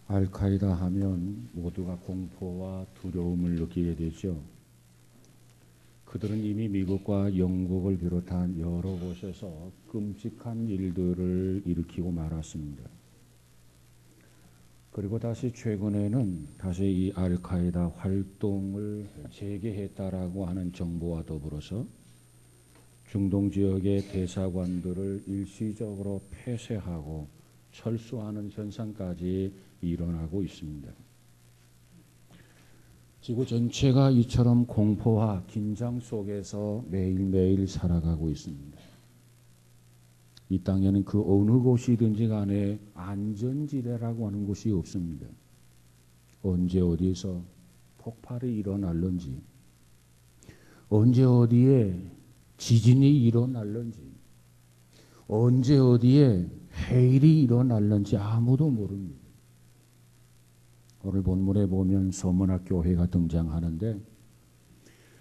알카에다 하면 모두가 공포와 두려움을 느끼게 되죠. 그들은 이미 미국과 영국을 비롯한 여러 곳에서 끔찍한 일들을 일으키고 말았습니다. 그리고 다시 최근에는 다시 이 알카에다 활동을 재개했다라고 하는 정보와 더불어서 중동 지역의 대사관들을 일시적으로 폐쇄하고 철수하는 현상까지 일어나고 있습니다. 지구 전체가 이처럼 공포와 긴장 속에서 매일매일 살아가고 있습니다. 이 땅에는 그 어느 곳이든지 간에 안전지대라고 하는 곳이 없습니다. 언제 어디에서 폭발이 일어날런지, 언제 어디에 지진이 일어날런지, 언제 어디에 해일이 일어날런지 아무도 모릅니다. 오늘 본문에 보면 서문학 교회가 등장하는데,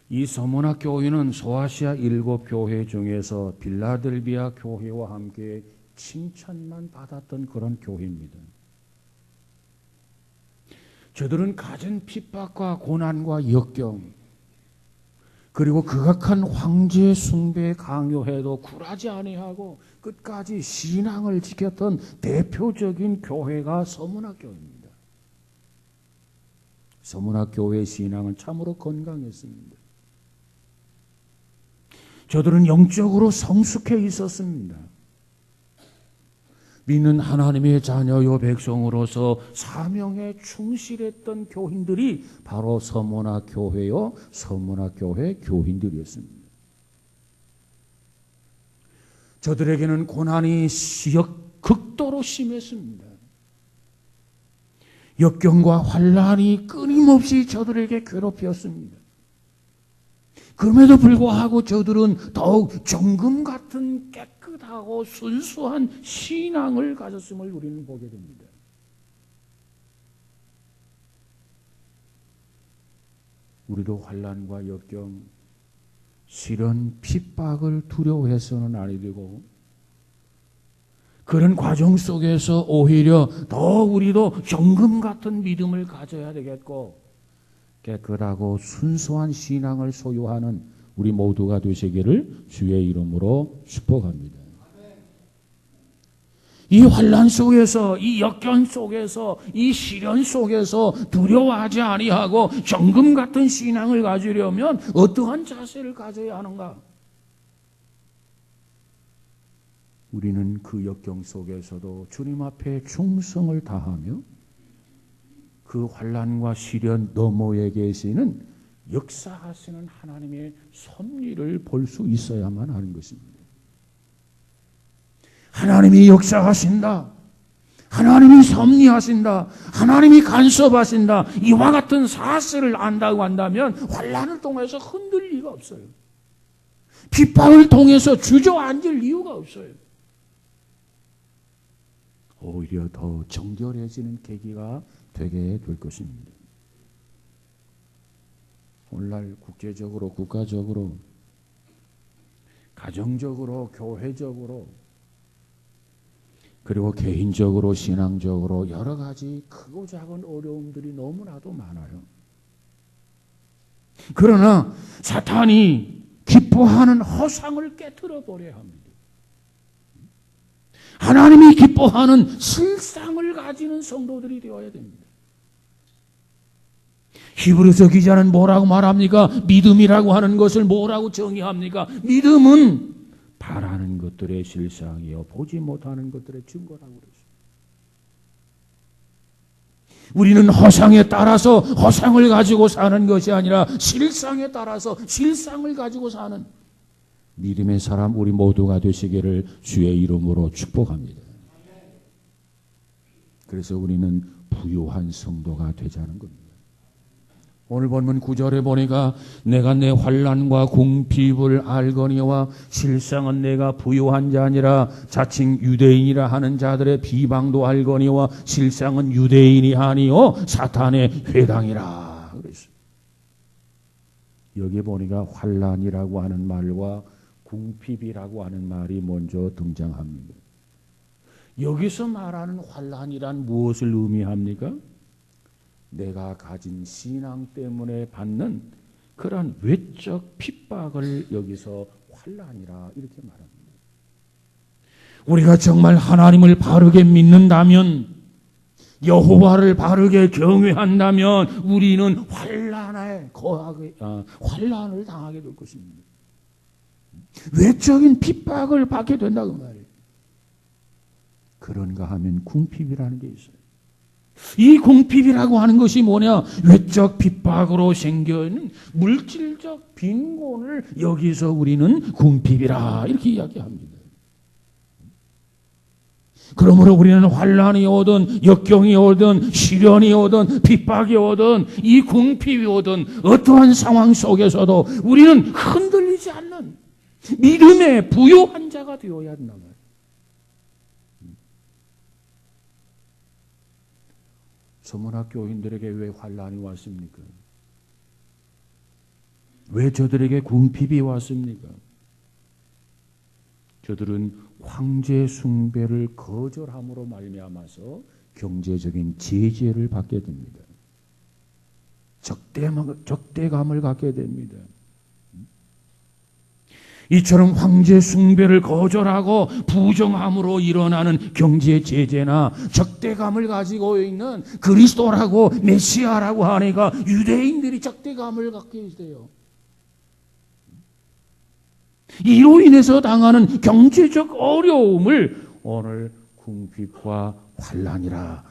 이 서문학 교회는 소아시아 7교회 중에서 빌라델비아 교회와 함께 칭찬만 받았던 그런 교회입니다. 저들은 갖은 핍박과 고난과 역경, 그리고 극악한 황제 숭배에 강요해도 굴하지 아니하고 끝까지 신앙을 지켰던 대표적인 교회가 서문학 교회입니다. 서문학 교회의 신앙은 참으로 건강했습니다. 저들은 영적으로 성숙해 있었습니다. 믿는 하나님의 자녀요 백성으로서 사명에 충실했던 교인들이 바로 서문학 교회요 서문학 교회 교인들이었습니다. 저들에게는 고난이 극도로 심했습니다. 역경과 환란이 끊임없이 저들에게 괴롭혔습니다. 그럼에도 불구하고 저들은 더욱 정금 같은 깨끗하고 순수한 신앙을 가졌음을 우리는 보게 됩니다. 우리도 환란과 역경, 시련, 핍박을 두려워해서는 아니 되고 그런 과정 속에서 오히려 더 우리도 정금 같은 믿음을 가져야 되겠고 깨끗하고 순수한 신앙을 소유하는 우리 모두가 되시기를 주의 이름으로 축복합니다. 이 환난 속에서, 이 역경 속에서, 이 시련 속에서 두려워하지 아니하고 정금 같은 신앙을 가지려면 어떠한 자세를 가져야 하는가? 우리는 그 역경 속에서도 주님 앞에 충성을 다하며 그 환난과 시련 너머에 계시는 역사하시는 하나님의 섭리를 볼 수 있어야만 하는 것입니다. 하나님이 역사하신다. 하나님이 섭리하신다. 하나님이 간섭하신다. 이와 같은 사실을 안다고 한다면 환난을 통해서 흔들 리가 없어요. 핍박을 통해서 주저앉을 이유가 없어요. 오히려 더 정결해지는 계기가 되게 될 것입니다. 오늘날 국제적으로, 국가적으로, 가정적으로, 교회적으로, 그리고 개인적으로, 신앙적으로 여러 가지 크고 작은 어려움들이 너무나도 많아요. 그러나 사탄이 기뻐하는 허상을 깨트려 버려야 합니다. 하나님이 기뻐하는 실상을 가지는 성도들이 되어야 됩니다. 히브리서 기자는 뭐라고 말합니까? 믿음이라고 하는 것을 뭐라고 정의합니까? 믿음은 바라는 것들의 실상이요 보지 못하는 것들의 증거라고 그랬어요. 우리는 허상에 따라서 허상을 가지고 사는 것이 아니라 실상에 따라서 실상을 가지고 사는 믿음의 사람 우리 모두가 되시기를 주의 이름으로 축복합니다. 그래서 우리는 부유한 성도가 되자는 겁니다. 오늘 본문 9절에 보니까 내가 내 환난과 궁핍을 알거니와 실상은 내가 부유한 자 아니라 자칭 유대인이라 하는 자들의 비방도 알거니와 실상은 유대인이 아니요 사탄의 회당이라 그랬어요. 여기 보니까 환난이라고 하는 말과 궁핍이라고 하는 말이 먼저 등장합니다. 여기서 말하는 환난이란 무엇을 의미합니까? 내가 가진 신앙 때문에 받는 그러한 외적 핍박을 여기서 환난이라 이렇게 말합니다. 우리가 정말 하나님을 바르게 믿는다면, 여호와를 바르게 경외한다면 우리는 환난을 당하게 될 것입니다. 외적인 핍박을 받게 된다고 말이에요. 그런가 하면 궁핍이라는 게 있어요. 이 궁핍이라고 하는 것이 뭐냐? 외적 핍박으로 생겨있는 물질적 빈곤을 여기서 우리는 궁핍이라 이렇게 이야기합니다. 그러므로 우리는 환난이 오든 역경이 오든 시련이 오든 핍박이 오든 이 궁핍이 오든 어떠한 상황 속에서도 우리는 흔들리지 않는 믿음의 부요한 자가 되어야 한다 말이에요. 서문학 교인들에게 왜 환난이 왔습니까? 왜 저들에게 궁핍이 왔습니까? 저들은 황제 숭배를 거절함으로 말미암아서 경제적인 제재를 받게 됩니다. 적대감을 갖게 됩니다. 이처럼 황제 숭배를 거절하고 부정함으로 일어나는 경제 제재나 적대감을 가지고 있는 그리스도라고 메시아라고 하니까 유대인들이 적대감을 갖게 돼요. 이로 인해서 당하는 경제적 어려움을 오늘 궁핍과 환난이라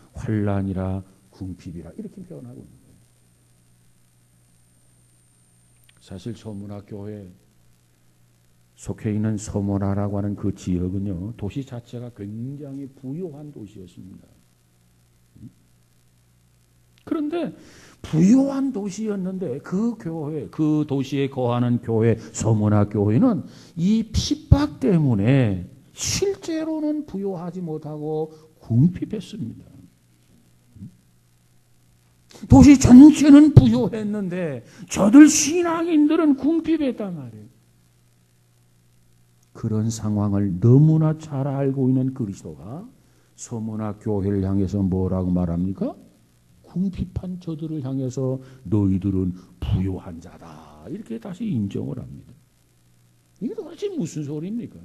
궁핍이라 이렇게 표현하고 있는 거예요. 사실 서문화 교회 속해 있는 서문화라고 하는 그 지역은요, 도시 자체가 굉장히 부유한 도시였습니다. 그런데 부유한 도시였는데 그 교회, 그 도시에 거하는 교회, 서문화 교회는 이 핍박 때문에 실제로는 부유하지 못하고 궁핍했습니다. 도시 전체는 부유했는데 저들 신앙인들은 궁핍했단 말이에요. 그런 상황을 너무나 잘 알고 있는 그리스도가 서문화 교회를 향해서 뭐라고 말합니까? 궁핍한 저들을 향해서 너희들은 부유한 자다. 이렇게 다시 인정을 합니다. 이게 도대체 무슨 소리입니까?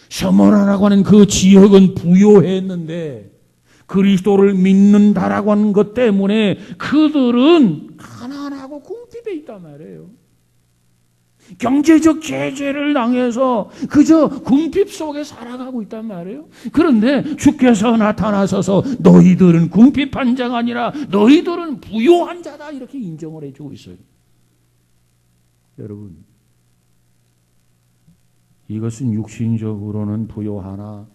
서문화라고 하는 그 지역은 부유했는데 그리스도를 믿는다라고 하는 것 때문에 그들은 가난하고 궁핍해 있단 말이에요. 경제적 제재를 당해서 그저 궁핍 속에 살아가고 있단 말이에요. 그런데 주께서 나타나셔서 너희들은 궁핍한 자가 아니라 너희들은 부유한 자다 이렇게 인정을 해주고 있어요. 여러분, 이것은 육신적으로는 부유하나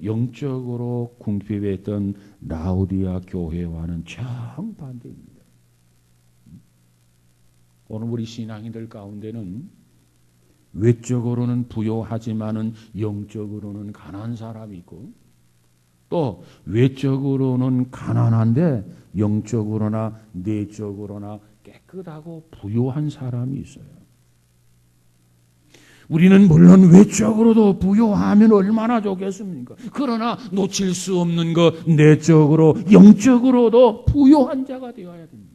영적으로 궁핍했던 라오디아 교회와는 정반대입니다. 오늘 우리 신앙인들 가운데는 외적으로는 부유하지만은 영적으로는 가난한 사람이 있고, 또 외적으로는 가난한데 영적으로나 내적으로나 깨끗하고 부유한 사람이 있어요. 우리는 물론 외적으로도 부유하면 얼마나 좋겠습니까? 그러나 놓칠 수 없는 것, 내적으로 영적으로도 부유한 자가 되어야 됩니다.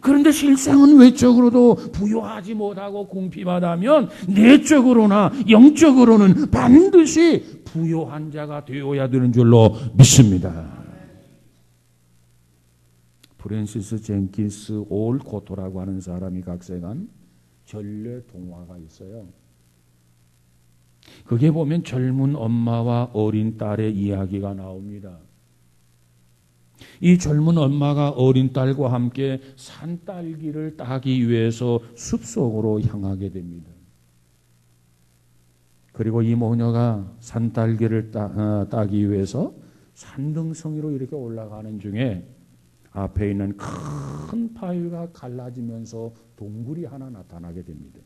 그런데 실상은 외적으로도 부유하지 못하고 궁핍하다면 내적으로나 영적으로는 반드시 부유한 자가 되어야 되는 줄로 믿습니다. 프랜시스 젠킨스 올코토라고 하는 사람이 각색한 전래 동화가 있어요. 거기에 보면 젊은 엄마와 어린 딸의 이야기가 나옵니다. 이 젊은 엄마가 어린 딸과 함께 산딸기를 따기 위해서 숲속으로 향하게 됩니다. 그리고 이 모녀가 산딸기를 따기 위해서 산등성이로 이렇게 올라가는 중에 앞에 있는 큰 바위가 갈라지면서 동굴이 하나 나타나게 됩니다.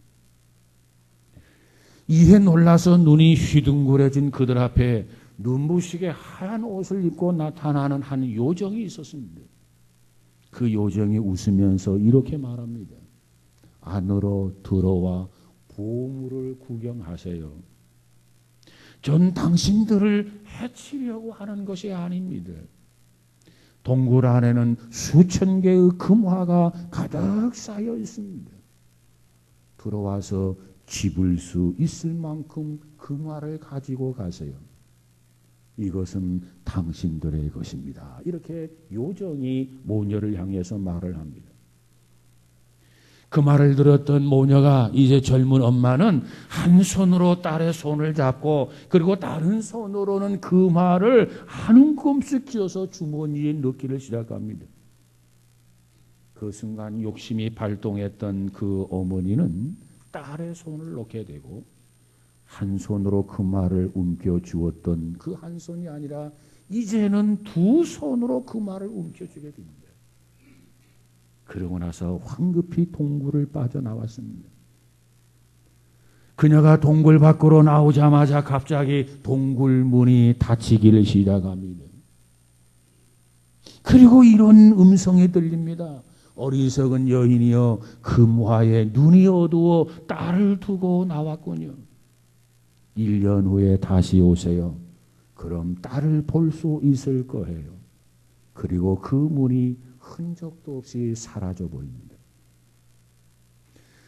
이에 놀라서 눈이 휘둥그레진 그들 앞에 눈부시게 하얀 옷을 입고 나타나는 한 요정이 있었습니다. 그 요정이 웃으면서 이렇게 말합니다. 안으로 들어와 보물을 구경하세요. 전 당신들을 해치려고 하는 것이 아닙니다. 동굴 안에는 수천 개의 금화가 가득 쌓여 있습니다. 들어와서 집을 수 있을 만큼 금화를 가지고 가세요. 이것은 당신들의 것입니다. 이렇게 요정이 모녀를 향해서 말을 합니다. 그 말을 들었던 모녀가 이제 젊은 엄마는 한 손으로 딸의 손을 잡고 그리고 다른 손으로는 금화를 한 움큼씩 쥐어서 주머니에 넣기를 시작합니다. 그 순간 욕심이 발동했던 그 어머니는 딸의 손을 놓게 되고 한 손으로 금화를 움켜쥐었던 그 한 손이 아니라 이제는 두 손으로 금화를 움켜쥐게 됩니다. 그러고 나서 황급히 동굴을 빠져나왔습니다. 그녀가 동굴 밖으로 나오자마자 갑자기 동굴 문이 닫히기를 시작합니다. 그리고 이런 음성이 들립니다. 어리석은 여인이여 금화에 눈이 어두워 딸을 두고 나왔군요. 1년 후에 다시 오세요. 그럼 딸을 볼 수 있을 거예요. 그리고 그 문이 흔적도 없이 사라져 버립니다.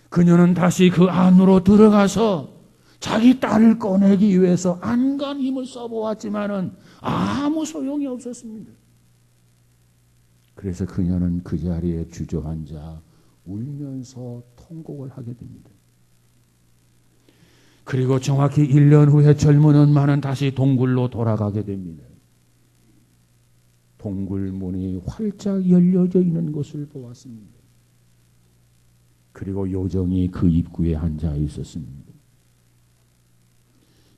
그녀는 다시 그 안으로 들어가서 자기 딸을 꺼내기 위해서 안간 힘을 써보았지만은 아무 소용이 없었습니다. 그래서 그녀는 그 자리에 주저앉아 울면서 통곡을 하게 됩니다. 그리고 정확히 1년 후에 젊은 엄마는 다시 동굴로 돌아가게 됩니다. 동굴 문이 활짝 열려져 있는 것을 보았습니다. 그리고 요정이 그 입구에 앉아 있었습니다.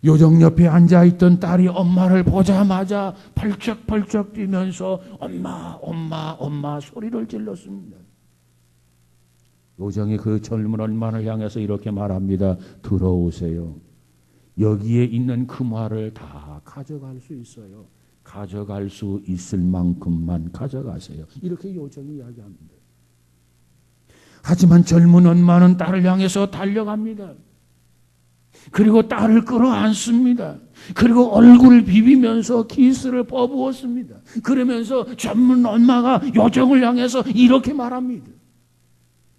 요정 옆에 앉아있던 딸이 엄마를 보자마자 펄쩍펄쩍 뛰면서 엄마, 엄마, 엄마 소리를 질렀습니다. 요정이 그 젊은 엄마를 향해서 이렇게 말합니다. 들어오세요. 여기에 있는 금화를 다 가져갈 수 있어요. 가져갈 수 있을 만큼만 가져가세요. 이렇게 요정이 이야기합니다. 하지만 젊은 엄마는 딸을 향해서 달려갑니다. 그리고 딸을 끌어안습니다. 그리고 얼굴을 비비면서 키스를 퍼부었습니다. 그러면서 젊은 엄마가 요정을 향해서 이렇게 말합니다.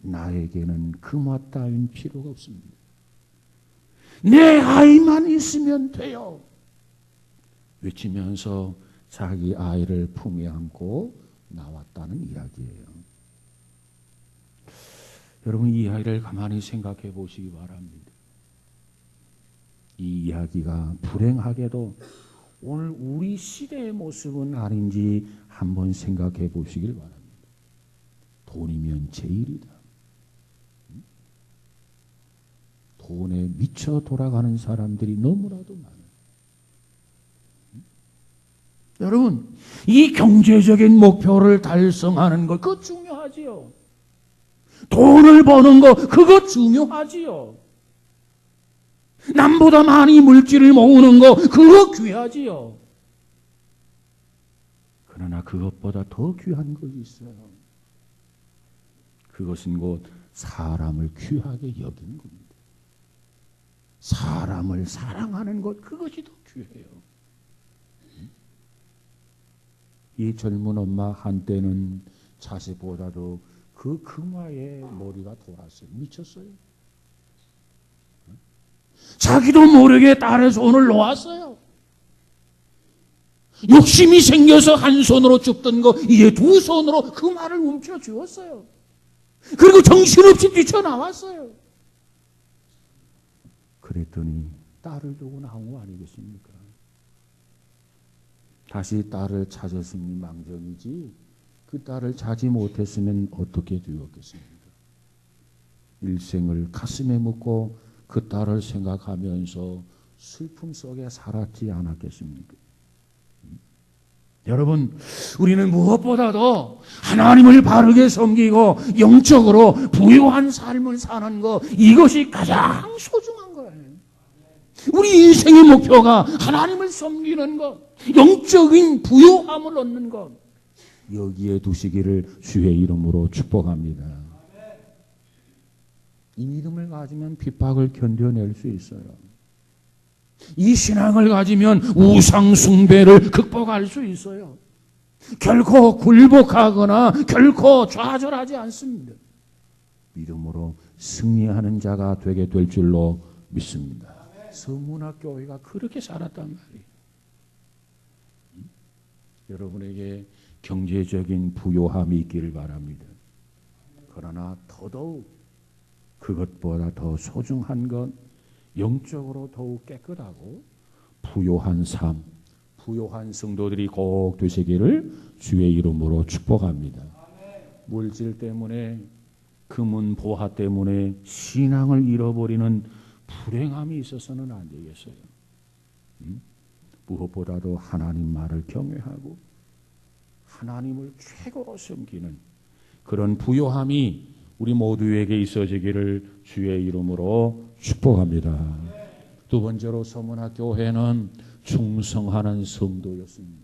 나에게는 금화 따윈 필요가 없습니다. 내 아이만 있으면 돼요. 외치면서 자기 아이를 품에 안고 나왔다는 이야기예요. 여러분 이 이야기를 가만히 생각해 보시기 바랍니다. 이 이야기가 불행하게도 오늘 우리 시대의 모습은 아닌지 한번 생각해 보시길 바랍니다. 돈이면 제일이다. 돈에 미쳐 돌아가는 사람들이 너무나도 많아요. 여러분, 이 경제적인 목표를 달성하는 것, 그거 중요하지요. 돈을 버는 거, 그거 중요하지요. 남보다 많이 물질을 모으는 거, 그거 귀하지요. 그러나 그것보다 더 귀한 것이 있어요. 그것은 곧 사람을 귀하게 여기는 겁니다. 사람을 사랑하는 것, 그것이 더 귀해요. 이 젊은 엄마 한때는 자식보다도 그 금화에 머리가 돌았어요. 미쳤어요. 자기도 모르게 딸의 손을 놓았어요. 욕심이 생겨서 한 손으로 줍던 거 이제 두 손으로 금화를 움켜쥐었어요. 그리고 정신없이 뛰쳐나왔어요. 그랬더니 딸을 두고 나온 거 아니겠습니까? 다시 딸을 찾았으니 망정이지 그 딸을 찾지 못했으면 어떻게 되었겠습니까? 일생을 가슴에 묻고 그 딸을 생각하면서 슬픔 속에 살았지 않았겠습니까? 여러분, 우리는 무엇보다도 하나님을 바르게 섬기고 영적으로 부유한 삶을 사는 것, 이것이 가장 소중한 거예요. 우리 인생의 목표가 하나님을 섬기는 것, 영적인 부유함을 얻는 것, 여기에 두시기를 주의 이름으로 축복합니다. 이 믿음을 가지면 핍박을 견뎌낼 수 있어요. 이 신앙을 가지면 우상 숭배를 극복할 수 있어요. 결코 굴복하거나 결코 좌절하지 않습니다. 믿음으로 승리하는 자가 되게 될 줄로 믿습니다. 서문화교회가 그렇게 살았단 말이에요. 여러분에게 경제적인 부요함이 있기를 바랍니다. 그러나 더더욱 그것보다 더 소중한 건 영적으로 더욱 깨끗하고 부요한 삶, 부요한 성도들이 꼭 되시기를 주의 이름으로 축복합니다. 물질 때문에, 금은 보화 때문에 신앙을 잃어버리는 불행함이 있어서는 안 되겠어요. 무엇보다도 하나님 말을 경외하고 하나님을 최고로 섬기는 그런 부요함이 우리 모두에게 있어지기를 주의 이름으로 축복합니다. 두 번째로 서문화교회는 충성하는 성도였습니다.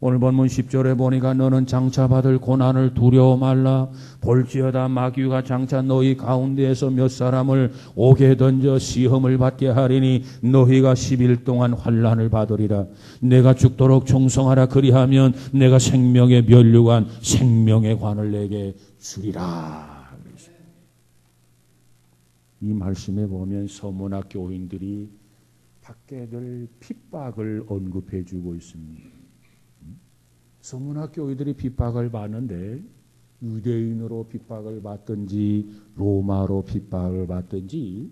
오늘 본문 10절에 보니까 너는 장차 받을 고난을 두려워 말라. 볼지어다 마귀가 장차 너희 가운데에서 몇 사람을 옥에 던져 시험을 받게 하리니 너희가 10일 동안 환난을 받으리라. 내가 죽도록 충성하라. 그리하면 내가 생명의 면류관 생명의 관을 내게 주리라. 이 말씀에 보면 서문화 교인들이 받게 될 핍박을 언급해 주고 있습니다. 서문화 교인들이 핍박을 받는데 유대인으로 핍박을 받든지 로마로 핍박을 받든지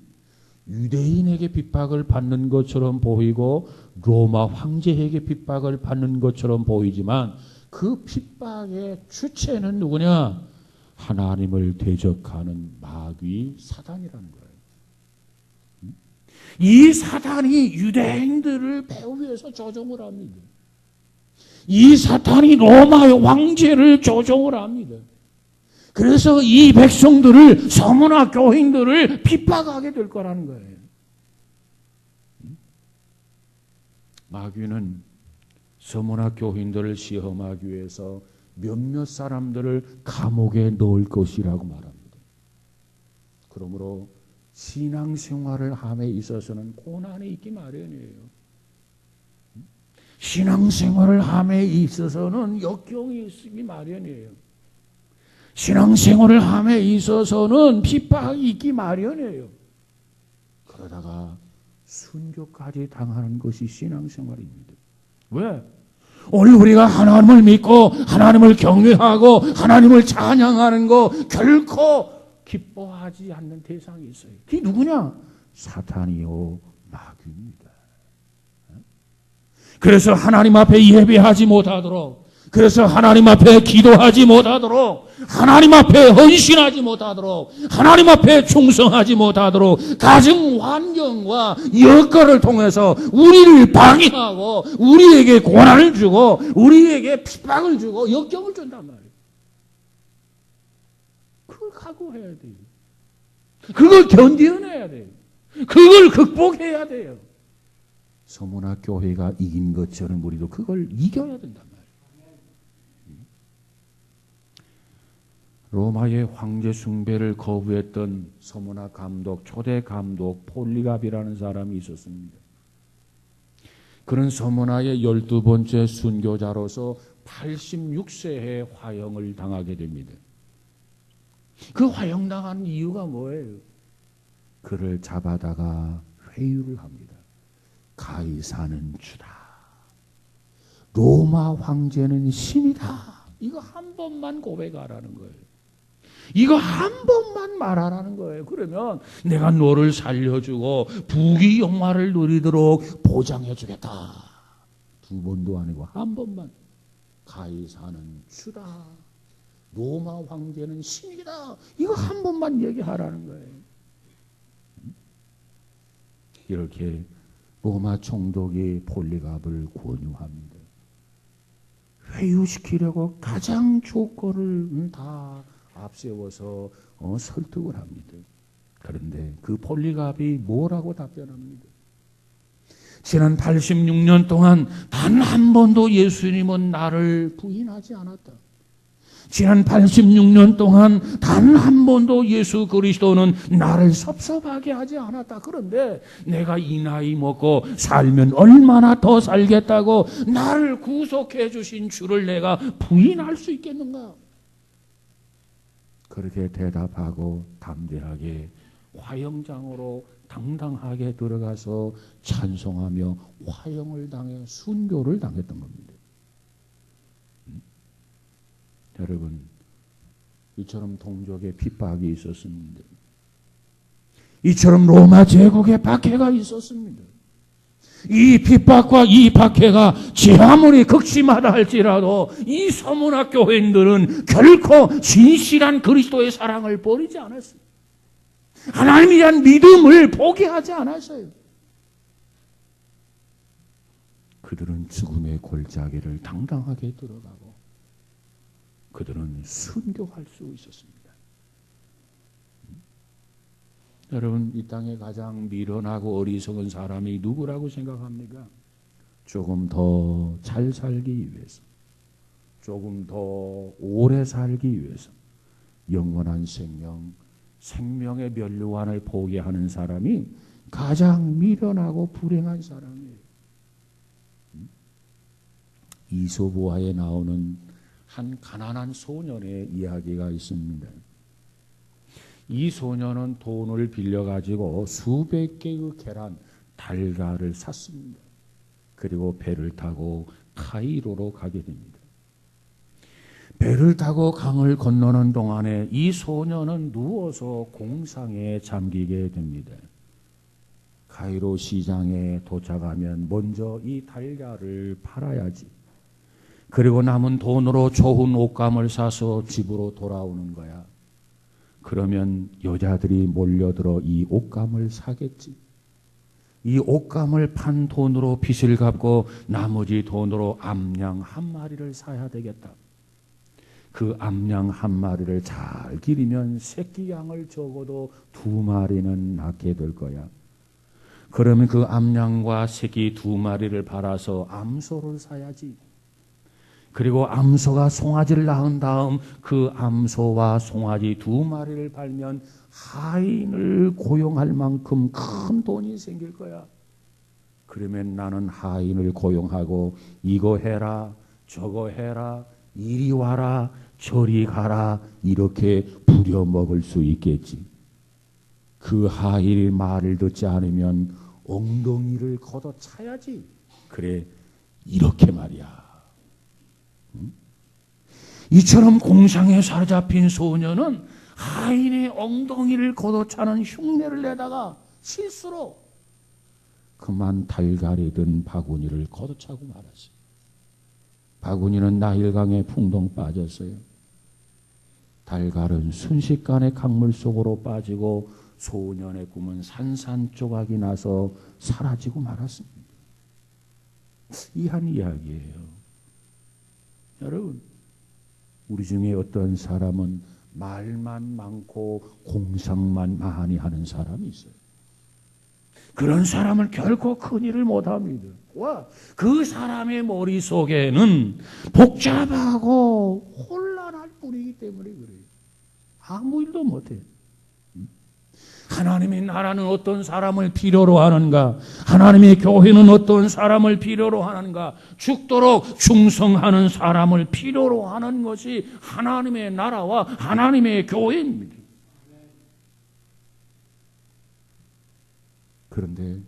유대인에게 핍박을 받는 것처럼 보이고 로마 황제에게 핍박을 받는 것처럼 보이지만 그 핍박의 주체는 누구냐? 하나님을 대적하는 마귀 사단이라는 거예요. 이 사단이 유대인들을 배후 위에서 조종을 합니다. 이 사탄이 로마의 황제를 조종을 합니다. 그래서 이 백성들을, 서문화 교인들을 핍박하게 될 거라는 거예요. 마귀는 서문화 교인들을 시험하기 위해서 몇몇 사람들을 감옥에 넣을 것이라고 말합니다. 그러므로 신앙생활을 함에 있어서는 고난이 있기 마련이에요. 신앙생활을 함에 있어서는 역경이 있기 마련이에요. 신앙생활을 함에 있어서는 핍박이 있기 마련이에요. 그러다가 순교까지 당하는 것이 신앙생활입니다. 왜? 오늘 우리가 하나님을 믿고 하나님을 경외하고 하나님을 찬양하는 거 결코 기뻐하지 않는 대상이 있어요. 그게 누구냐? 사탄이요 마귀입니다. 그래서 하나님 앞에 예배하지 못하도록, 그래서 하나님 앞에 기도하지 못하도록, 하나님 앞에 헌신하지 못하도록, 하나님 앞에 충성하지 못하도록 가정 환경과 여건을 통해서 우리를 방해하고 우리에게 고난을 주고 우리에게 핍박을 주고 역경을 준단 말이에요. 그걸 각오해야 돼요. 그걸 견뎌내야 돼요. 그걸 극복해야 돼요. 서문화 교회가 이긴 것처럼 우리도 그걸 이겨야 된단 말이에요. 로마의 황제 숭배를 거부했던 서문화 감독, 초대 감독 폴리갑이라는 사람이 있었습니다. 그는 서문화의 12번째 순교자로서 86세에 화형을 당하게 됩니다. 그 화형당한 이유가 뭐예요? 그를 잡아다가 회유를 합니다. 가이사는 주다. 로마 황제는 신이다. 이거 한 번만 고백하라는 거예요. 이거 한 번만 말하라는 거예요. 그러면 내가 너를 살려주고 부귀 영화를 누리도록 보장해 주겠다. 두 번도 아니고 한 번만. 가이사는 주다. 로마 황제는 신이다. 이거 한 번만 얘기하라는 거예요. 이렇게 로마 총독이 폴리갑을 권유합니다. 회유시키려고 가장 조건을 다 앞세워서 설득을 합니다. 그런데 그 폴리갑이 뭐라고 답변합니다. 지난 86년 동안 단 한 번도 예수님은 나를 부인하지 않았다. 지난 86년 동안 단 한 번도 예수 그리스도는 나를 섭섭하게 하지 않았다. 그런데 내가 이 나이 먹고 살면 얼마나 더 살겠다고 나를 구속해 주신 주를 내가 부인할 수 있겠는가? 그렇게 대답하고 담대하게 화영장으로 당당하게 들어가서 찬송하며 화영을 당해 순교를 당했던 겁니다. 여러분, 이처럼 동족의 핍박이 있었습니다. 이처럼 로마 제국의 박해가 있었습니다. 이 핍박과 이 박해가 아무리 극심하다 할지라도 이 서문학 교회인들은 결코 진실한 그리스도의 사랑을 버리지 않았습니다. 하나님에 대한 믿음을 포기하지 않았어요. 그들은 죽음의 골짜기를 당당하게 들어가고 그들은 순교할 수 있었습니다. 여러분, 이 땅에 가장 미련하고 어리석은 사람이 누구라고 생각합니까? 조금 더 잘 살기 위해서, 조금 더 오래 살기 위해서 영원한 생명의 면류관을 포기하는 사람이 가장 미련하고 불행한 사람이에요. 이솝우화에 나오는 한 가난한 소년의 이야기가 있습니다. 이 소년은 돈을 빌려가지고 수백 개의 계란, 달걀을 샀습니다. 그리고 배를 타고 카이로로 가게 됩니다. 배를 타고 강을 건너는 동안에 이 소년은 누워서 공상에 잠기게 됩니다. 카이로 시장에 도착하면 먼저 이 달걀을 팔아야지. 그리고 남은 돈으로 좋은 옷감을 사서 집으로 돌아오는 거야. 그러면 여자들이 몰려들어 이 옷감을 사겠지. 이 옷감을 판 돈으로 빚을 갚고 나머지 돈으로 암양 한 마리를 사야 되겠다. 그 암양 한 마리를 잘 기르면 새끼 양을 적어도 2마리는 낳게 될 거야. 그러면 그 암양과 새끼 2마리를 팔아서 암소를 사야지. 그리고 암소가 송아지를 낳은 다음 그 암소와 송아지 2마리를 팔면 하인을 고용할 만큼 큰 돈이 생길 거야. 그러면 나는 하인을 고용하고 이거 해라, 저거 해라, 이리 와라, 저리 가라 이렇게 부려먹을 수 있겠지. 그 하인의 말을 듣지 않으면 엉덩이를 걷어차야지. 그래, 이렇게 말이야. 이처럼 공상에 사로잡힌 소년은 하인의 엉덩이를 걷어차는 흉내를 내다가 실수로 그만 달걀이 든 바구니를 걷어차고 말았어요. 바구니는 나일강에 풍덩 빠졌어요. 달걀은 순식간에 강물 속으로 빠지고 소년의 꿈은 산산조각이 나서 사라지고 말았습니다. 이 한 이야기예요. 여러분, 우리 중에 어떤 사람은 말만 많고 공상만 많이 하는 사람이 있어요. 그런 사람은 결코 큰일을 못합니다. 그 사람의 머릿속에는 복잡하고 혼란할 뿐이기 때문에 그래요. 아무 일도 못해요. 하나님의 나라는 어떤 사람을 필요로 하는가? 하나님의 교회는 어떤 사람을 필요로 하는가? 죽도록 충성하는 사람을 필요로 하는 것이 하나님의 나라와 하나님의 교회입니다. 그런데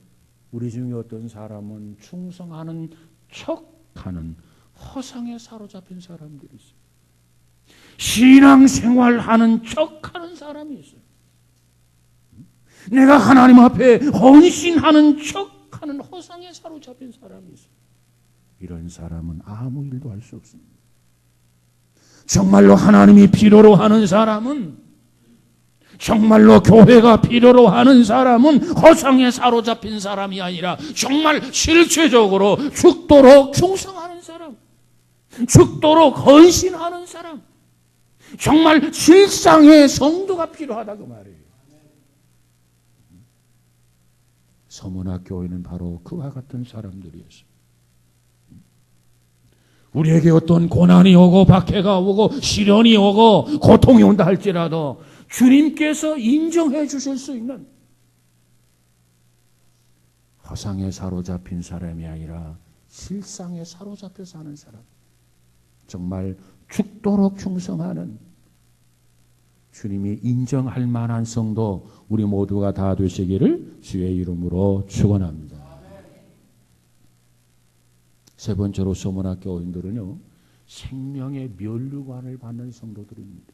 우리 중에 어떤 사람은 충성하는 척하는 허상에 사로잡힌 사람들이 있어요. 신앙생활하는 척하는 사람이 있어요. 내가 하나님 앞에 헌신하는 척하는 허상에 사로잡힌 사람이 있어요. 이런 사람은 아무 일도 할 수 없습니다. 정말로 하나님이 필요로 하는 사람은, 정말로 교회가 필요로 하는 사람은 허상에 사로잡힌 사람이 아니라 정말 실체적으로 죽도록 충성하는 사람, 죽도록 헌신하는 사람, 정말 실상의 성도가 필요하다 그 말이에요. 서문학 교회는 바로 그와 같은 사람들이었어요. 우리에게 어떤 고난이 오고 박해가 오고 시련이 오고 고통이 온다 할지라도 주님께서 인정해 주실 수 있는 허상에 사로잡힌 사람이 아니라 실상에 사로잡혀 사는 사람, 정말 죽도록 충성하는 주님이 인정할 만한 성도 우리 모두가 다 되시기를 주의 이름으로 축원합니다. 세 번째로 소문학 교인들은요, 생명의 면류관을 받는 성도들입니다.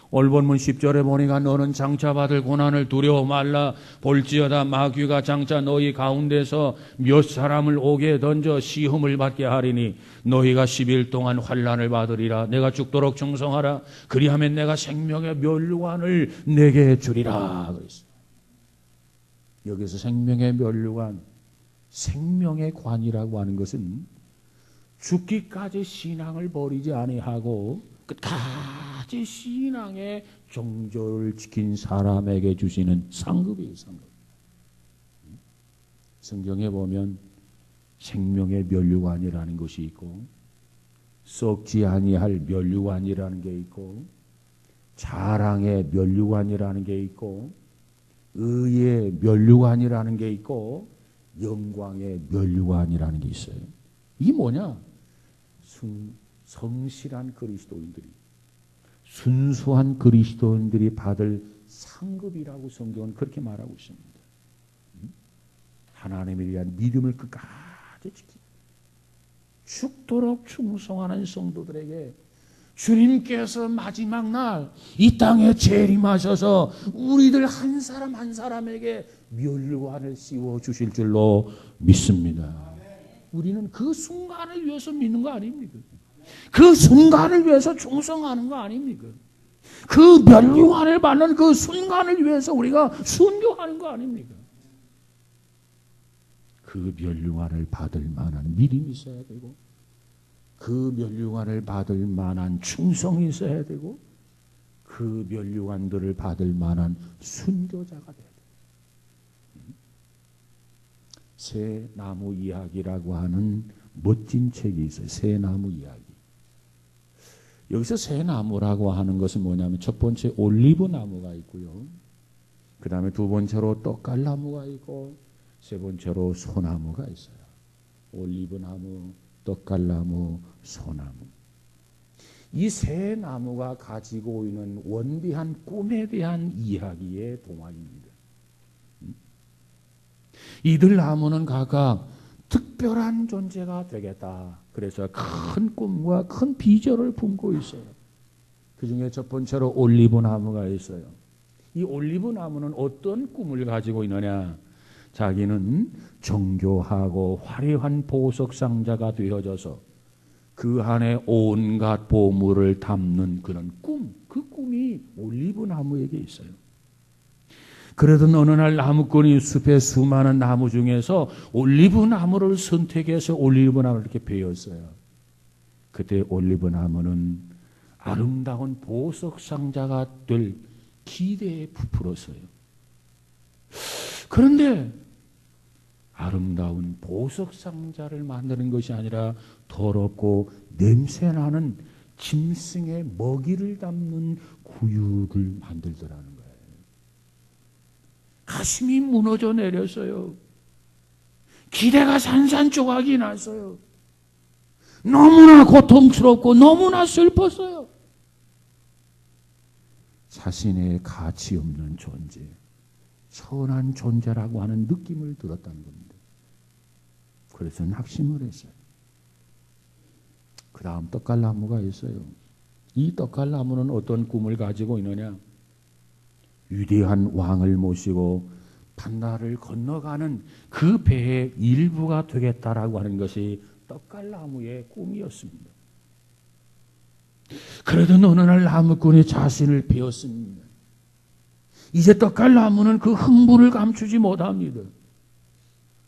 오늘 본문 10절에 보니까 너는 장차 받을 고난을 두려워 말라. 볼지어다 마귀가 장차 너희 가운데서 몇 사람을 옥에 던져 시험을 받게 하리니 너희가 10일 동안 환난을 받으리라. 내가 죽도록 충성하라. 그리하면 내가 생명의 면류관을 내게 주리라. 그랬어요. 여기서 생명의 면류관, 생명의 관이라고 하는 것은 죽기까지 신앙을 버리지 아니하고 끝까지 신앙의 정조를 지킨 사람에게 주시는 상급이에요. 상급. 성경에 보면 생명의 면류관이라는 것이 있고 썩지 아니할 면류관이라는 게 있고 자랑의 면류관이라는 게 있고 의의 면류관이라는 게 있고 영광의 면류관이라는 게 있어요. 이게 뭐냐? 성실한 그리스도인들이, 순수한 그리스도인들이 받을 상급이라고 성경은 그렇게 말하고 있습니다. 하나님에 대한 믿음을 끝까지 지키고 죽도록 충성하는 성도들에게 주님께서 마지막 날 이 땅에 재림하셔서 우리들 한 사람 한 사람에게 면류관을 씌워 주실 줄로 믿습니다. 우리는 그 순간을 위해서 믿는 거 아닙니까? 그 순간을 위해서 충성하는 거 아닙니까? 그 면류관을 받는 그 순간을 위해서 우리가 순교하는 거 아닙니까? 그 면류관을 받을 만한 믿음이 있어야 되고 그 면류관을 받을 만한 충성이 있어야 되고 그 면류관들을 받을 만한 순교자가 돼야 돼요. 새 나무 이야기라고 하는 멋진 책이 있어요. 새 나무 이야기. 여기서 새 나무라고 하는 것은 뭐냐면 첫 번째 올리브 나무가 있고요. 그 다음에 두 번째로 떡갈나무가 있고 세 번째로 소나무가 있어요. 올리브 나무, 떡갈나무, 소나무. 이 세 나무가 가지고 있는 원대한 꿈에 대한 이야기의 동화입니다. 이들 나무는 각각 특별한 존재가 되겠다. 그래서 큰 꿈과 큰 비전을 품고 있어요. 그 중에 첫 번째로 올리브 나무가 있어요. 이 올리브 나무는 어떤 꿈을 가지고 있느냐? 자기는 정교하고 화려한 보석 상자가 되어져서 그 안에 온갖 보물을 담는 그런 꿈, 그 꿈이 올리브 나무에게 있어요. 그러던 어느 날 나무꾼이 숲의 수많은 나무 중에서 올리브 나무를 선택해서 올리브 나무를 이렇게 베었어요. 그때 올리브 나무는 아름다운 보석 상자가 될 기대에 부풀었어요. 그런데 아름다운 보석 상자를 만드는 것이 아니라 더럽고 냄새나는 짐승의 먹이를 담는 구육을 만들더라는 거예요. 가슴이 무너져 내렸어요. 기대가 산산조각이 났어요. 너무나 고통스럽고 너무나 슬펐어요. 자신의 가치 없는 존재, 선한 존재라고 하는 느낌을 들었다는 겁니다. 그래서 낙심을 했어요. 그 다음 떡갈나무가 있어요. 이 떡갈나무는 어떤 꿈을 가지고 있느냐? 위대한 왕을 모시고 바다를 건너가는 그 배의 일부가 되겠다라고 하는 것이 떡갈나무의 꿈이었습니다. 그러던 어느 날 나무꾼이 자신을 베었습니다. 이제 떡갈나무는 그 흥분을 감추지 못합니다.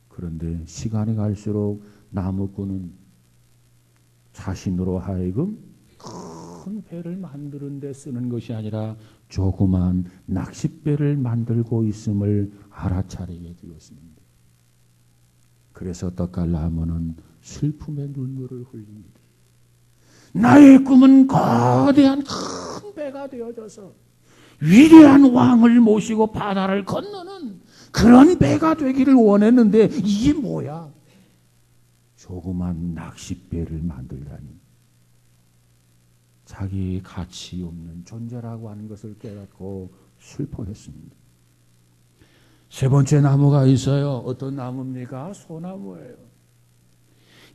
그런데 시간이 갈수록 나무꾼은 자신으로 하여금 큰 배를 만드는 데 쓰는 것이 아니라 조그만 낚싯배를 만들고 있음을 알아차리게 되었습니다. 그래서 떡갈나무는 슬픔의 눈물을 흘립니다. 나의 꿈은 거대한 큰 배가 되어져서 위대한 왕을 모시고 바다를 건너는 그런 배가 되기를 원했는데 이게 뭐야? 조그만 낚싯배를 만들다니. 자기 가치 없는 존재라고 하는 것을 깨닫고 슬퍼했습니다. 세 번째 나무가 있어요. 어떤 나무입니까? 소나무예요.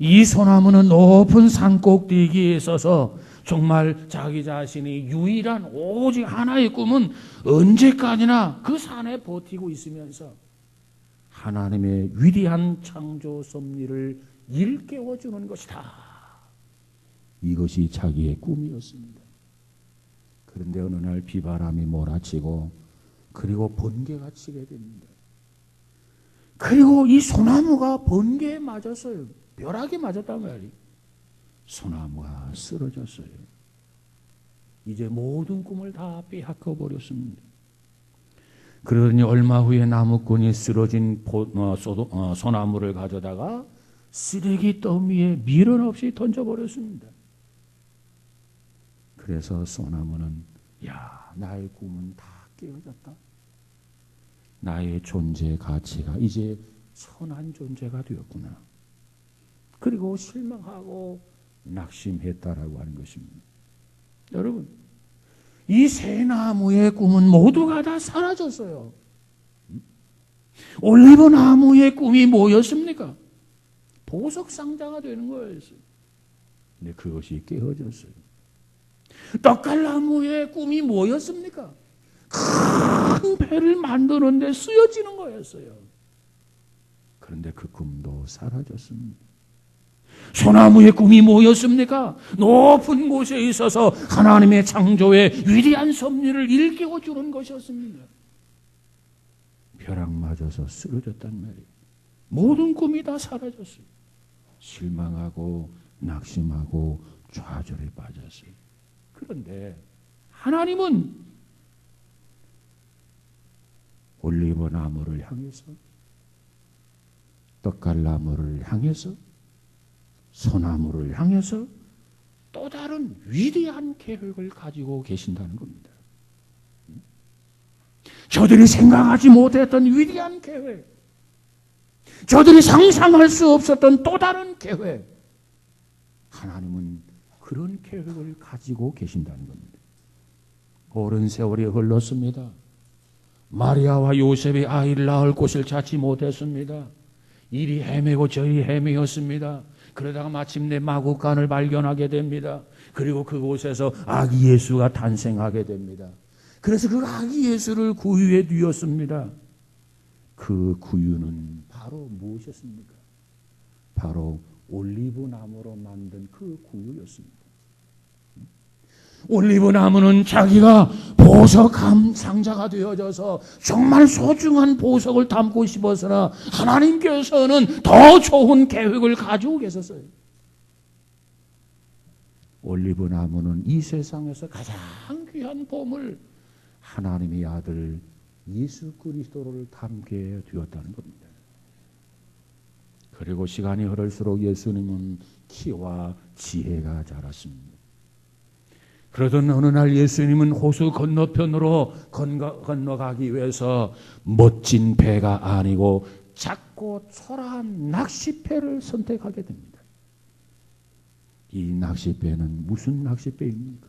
이 소나무는 높은 산 꼭대기에 서서 정말 자기 자신이 유일한 오직 하나의 꿈은 언제까지나 그 산에 버티고 있으면서 하나님의 위대한 창조 섭리를 일깨워주는 것이다. 이것이 자기의 꿈이었습니다. 그런데 어느 날 비바람이 몰아치고 그리고 번개가 치게 됩니다. 그리고 이 소나무가 번개에 맞았어요. 벼락이 맞았단 말이에요. 소나무가 쓰러졌어요. 이제 모든 꿈을 다 빼앗겨 버렸습니다. 그러더니 얼마 후에 나무꾼이 쓰러진 소나무를 가져다가 쓰레기 더미에 미련 없이 던져버렸습니다. 그래서 소나무는 야, 나의 꿈은 다 깨어졌다. 나의 존재 가치가 이제 천한 존재가 되었구나. 그리고 실망하고 낙심했다라고 하는 것입니다. 여러분, 이 세 나무의 꿈은 모두가 다 사라졌어요. 올리브 나무의 꿈이 뭐였습니까? 보석 상자가 되는 거였어요. 근데 그것이 깨어졌어요. 떡갈나무의 꿈이 뭐였습니까? 큰 배를 만드는데 쓰여지는 거였어요. 그런데 그 꿈도 사라졌습니다. 소나무의 꿈이 뭐였습니까? 높은 곳에 있어서 하나님의 창조의 위대한 섭리를 일깨워주는 것이었습니다. 벼락 맞아서 쓰러졌단 말이에요. 모든 꿈이 다 사라졌어요. 실망하고 낙심하고 좌절에 빠졌어요. 그런데 하나님은 올리브 나무를 향해서, 떡갈나무를 향해서, 소나무를 향해서 또 다른 위대한 계획을 가지고 계신다는 겁니다. 저들이 생각하지 못했던 위대한 계획, 저들이 상상할 수 없었던 또 다른 계획, 하나님은 그런 계획을 가지고 계신다는 겁니다. 오랜 세월이 흘렀습니다. 마리아와 요셉이 아이를 낳을 곳을 찾지 못했습니다. 이리 헤매고 저리 헤매었습니다. 그러다가 마침내 마구간을 발견하게 됩니다. 그리고 그곳에서 아기 예수가 탄생하게 됩니다. 그래서 그 아기 예수를 구유에 두었습니다. 그 구유는 바로 무엇이었습니까? 바로 올리브 나무로 만든 그 구유였습니다. 올리브 나무는 자기가 보석 상자가 되어져서 정말 소중한 보석을 담고 싶었으나 하나님께서는 더 좋은 계획을 가지고 계셨어요. 올리브 나무는 이 세상에서 가장 귀한 보물, 하나님의 아들 예수 그리스도를 담게 되었다는 겁니다. 그리고 시간이 흐를수록 예수님은 키와 지혜가 자랐습니다. 그러던 어느 날 예수님은 호수 건너편으로 건너가기 위해서 멋진 배가 아니고 작고 초라한 낚싯배를 선택하게 됩니다. 이 낚싯배는 무슨 낚싯배입니까?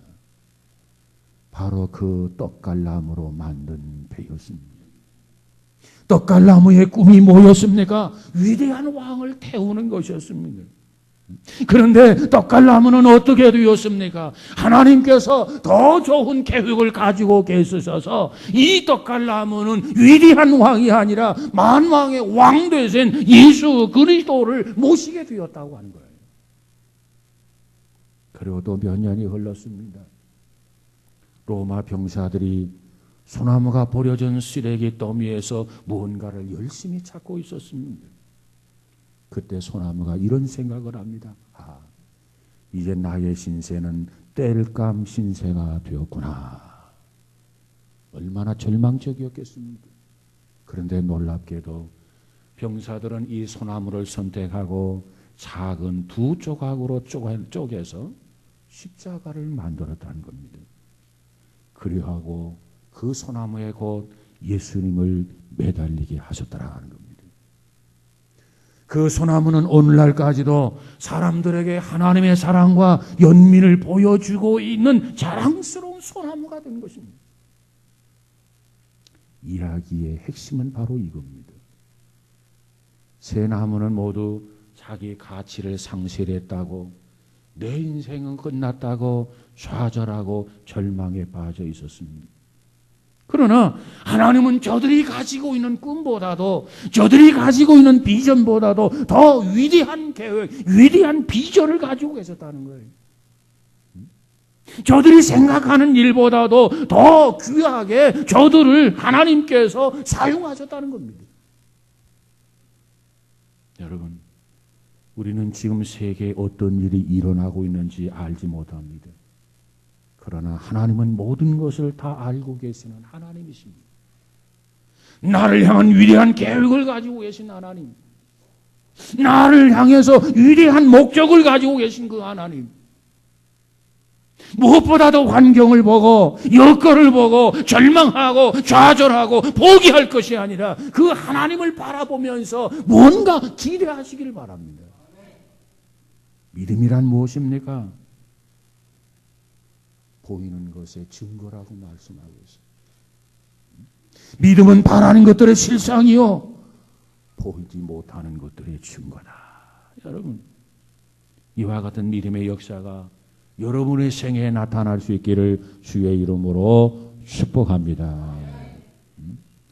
바로 그 떡갈나무로 만든 배였습니다. 떡갈나무의 꿈이 뭐였습니까? 위대한 왕을 태우는 것이었습니다. 그런데 떡갈나무는 어떻게 되었습니까? 하나님께서 더 좋은 계획을 가지고 계셔서 이 떡갈나무는 위대한 왕이 아니라 만왕의 왕 되신 예수 그리스도를 모시게 되었다고 하는 거예요. 그리고 또 몇 년이 흘렀습니다. 로마 병사들이 소나무가 버려진 쓰레기 더미에서 무언가를 열심히 찾고 있었습니다. 그때 소나무가 이런 생각을 합니다. 아, 이제 나의 신세는 땔감 신세가 되었구나. 얼마나 절망적이었겠습니까? 그런데 놀랍게도 병사들은 이 소나무를 선택하고 작은 두 조각으로 쪼개서 십자가를 만들었다는 겁니다. 그리하고 그 소나무에 곧 예수님을 매달리게 하셨다라는 겁니다. 그 소나무는 오늘날까지도 사람들에게 하나님의 사랑과 연민을 보여주고 있는 자랑스러운 소나무가 된 것입니다. 이야기의 핵심은 바로 이겁니다. 세 나무는 모두 자기 가치를 상실했다고, 내 인생은 끝났다고 좌절하고 절망에 빠져 있었습니다. 그러나 하나님은 저들이 가지고 있는 꿈보다도, 저들이 가지고 있는 비전보다도 더 위대한 계획, 위대한 비전을 가지고 계셨다는 거예요. 저들이 생각하는 일보다도 더 귀하게 저들을 하나님께서 사용하셨다는 겁니다. 여러분, 우리는 지금 세계에 어떤 일이 일어나고 있는지 알지 못합니다. 그러나 하나님은 모든 것을 다 알고 계시는 하나님이십니다. 나를 향한 위대한 계획을 가지고 계신 하나님, 나를 향해서 위대한 목적을 가지고 계신 그 하나님, 무엇보다도 환경을 보고 여건을 보고 절망하고 좌절하고 포기할 것이 아니라 그 하나님을 바라보면서 뭔가 기대하시기를 바랍니다. 믿음이란 무엇입니까? 보이는 것의 증거라고 말씀하고 있어요. 믿음은 바라는 것들의 실상이요, 보이지 못하는 것들의 증거다. 여러분, 이와 같은 믿음의 역사가 여러분의 생애에 나타날 수 있기를 주의 이름으로 축복합니다.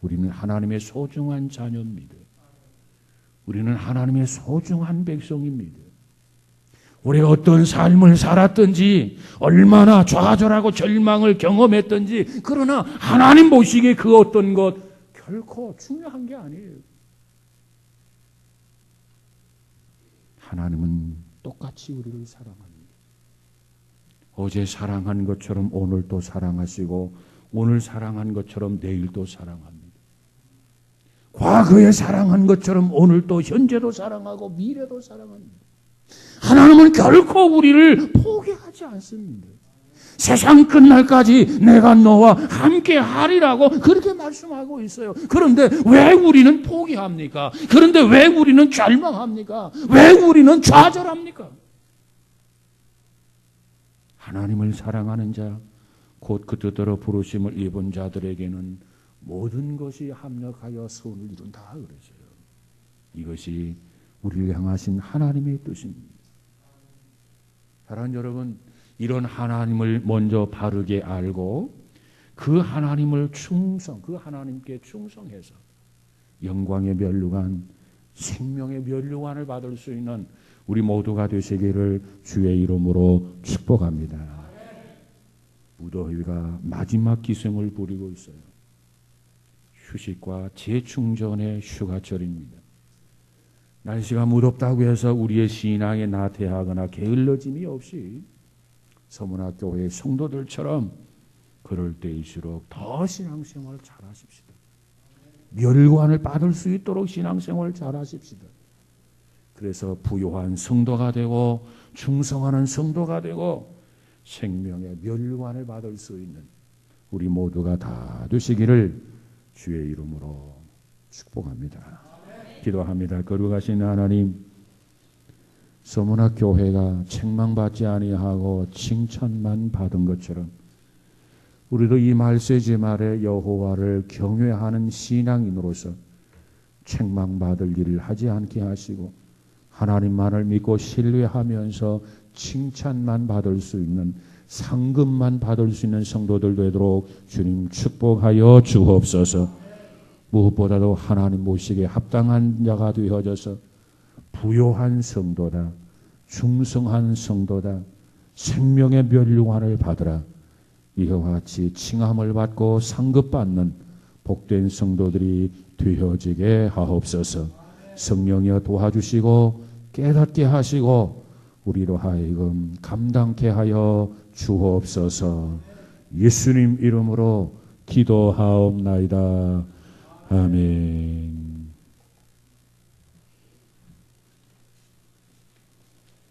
우리는 하나님의 소중한 자녀입니다. 우리는 하나님의 소중한 백성입니다. 우리가 어떤 삶을 살았든지, 얼마나 좌절하고 절망을 경험했든지, 그러나 하나님 보시기에 그 어떤 것 결코 중요한 게 아니에요. 하나님은 똑같이 우리를 사랑합니다. 어제 사랑한 것처럼 오늘 또 사랑하시고, 오늘 사랑한 것처럼 내일 또 사랑합니다. 과거에 사랑한 것처럼 오늘 또 현재도 사랑하고 미래도 사랑합니다. 하나님은 결코 우리를 포기하지 않습니다. 세상 끝날까지 내가 너와 함께 하리라고 그렇게 말씀하고 있어요. 그런데 왜 우리는 포기합니까? 그런데 왜 우리는 절망합니까? 왜 우리는 좌절합니까? 하나님을 사랑하는 자, 곧 그 뜻대로 부르심을 입은 자들에게는 모든 것이 합력하여 선을 이룬다 그러세요. 이것이 우리를 향하신 하나님의 뜻입니다. 사랑하는 여러분, 이런 하나님을 먼저 바르게 알고 그 하나님을 그 하나님께 충성해서 영광의 면류관, 생명의 면류관을 받을 수 있는 우리 모두가 되시기를 주의 이름으로 축복합니다. 무더위가 마지막 기승을 부리고 있어요. 휴식과 재충전의 휴가철입니다. 날씨가 무덥다고 해서 우리의 신앙에 나태하거나 게을러짐이 없이 서문학교회 성도들처럼 그럴 때일수록 더 신앙생활을 잘하십시다. 멸관을 받을 수 있도록 신앙생활을 잘하십시다. 그래서 부요한 성도가 되고 충성하는 성도가 되고 생명의 멸관을 받을 수 있는 우리 모두가 다 되시기를 주의 이름으로 축복합니다. 기도합니다. 거룩하신 하나님, 서문학교회가 책망받지 아니하고 칭찬만 받은 것처럼 우리도 이 말세지 말에 여호와를 경외하는 신앙인으로서 책망받을 일을 하지 않게 하시고 하나님만을 믿고 신뢰하면서 칭찬만 받을 수 있는, 상급만 받을 수 있는 성도들 되도록 주님 축복하여 주옵소서. 무엇보다도 하나님 모시기에 합당한 자가 되어져서 부요한 성도다, 충성한 성도다, 생명의 면류관을 받으라. 이와 같이 칭함을 받고 상급받는 복된 성도들이 되어지게 하옵소서. 성령이여 도와주시고 깨닫게 하시고 우리로 하여금 감당케 하여 주옵소서. 예수님 이름으로 기도하옵나이다. 아멘.